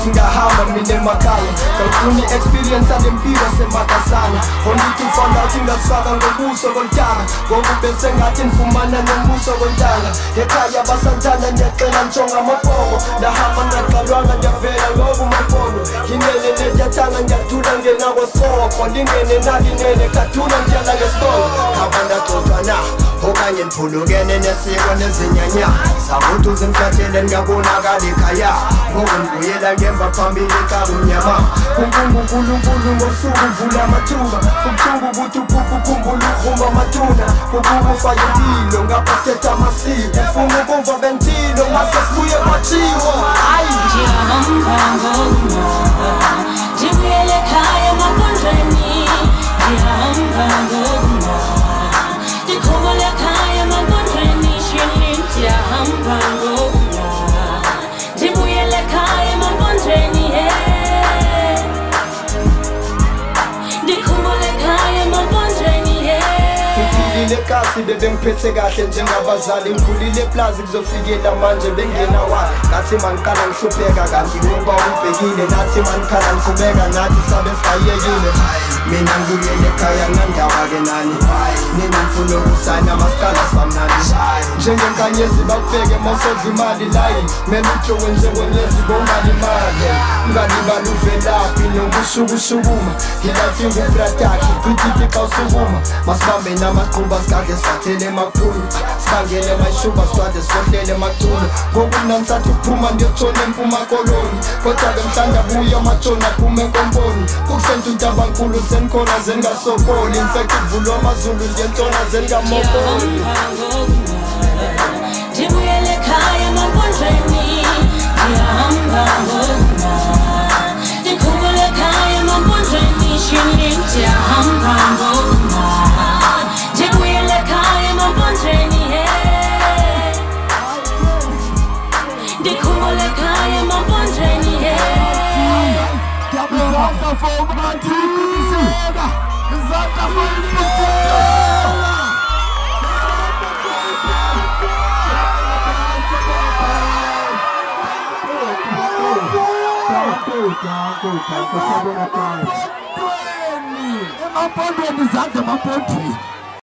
ngahamba mina emakhaya ngafuna i-experience alempilo semakasana only to find out ngasaka ngobuso kontanga ngoba bese ngathi nifumana nombuso kontanga ekhaya basantana ndiyacela ntshonga amabhongo ndahamba ngaqalwanga ndiyavela ngoba umabhono yinene ndiyathanga ndiyathula ngena kwesoko lingene nalinene kathula ndiyala ngesitolo khaba ndaxoxa na okanye ndiphulukene nesiko nezinyanya sabuthi uzimhlathele ndingabonakali ekhaya ngoku ndibuyela ngemva phambili kabumnyama unkulunkulu ngosuku vula amathuba ubuhlungu ukuthi uphupha ukhumbula ugrumba amathuna kubuka ufake impilo ngapha setha amasiko ufuna ukuva bentilo mase sibuye kwatshiwo hayi ndihamba ngokuma ndibuyele ekhaya emapondweni ndihamba ngokuma ndikhumule ekhaya emapondweni shini ndiyahamba ngokuma ndibuyele ekhaya emapondweni ndikhumule ekhaya emapondweni ngiphilile kasi bebengiphethe kahle njengabazali ngikhulile eplazi kuzofikela manje bengena wani ngathi mangiqala ngihlupheka kanti ngoba ubhekile nathi manikhala ngiqhubeka nathi sabe singayekile mina ngibuyele ekhaya ngandaba-ke nani nina ngifuna ukusayina amasikala sibamnandi njengenkanyezi bakubheke mawusodla imali layini mele ujowe njengonyezi bongalimali ungalibali uvelaphi nokushukushukuma ilife ingubradakhi kwititi xa usukuma masibambe namaqhuba sikade sifathele emakhulu sibangele emayishuba sikwade sifohlele emaculo ngoku mna ngisathi ukuphuma ndiyotshona empuma koloni kodwa-ke mhlanda buye amatshona aphume enkomponi kukusenta untabankulu senkhona zengasokoli infact uvulwa amazulu ndiyentshona zengamokoli ndibuyele ekhaya emapondweni ndihamba ngokuma ndikhumule ekhaya emapondweni shini ndiyahamba ngokuma ndibuyele ekhaya emapondweni ndikhumule ekhaya emapondweni emapondweni zande emapondweni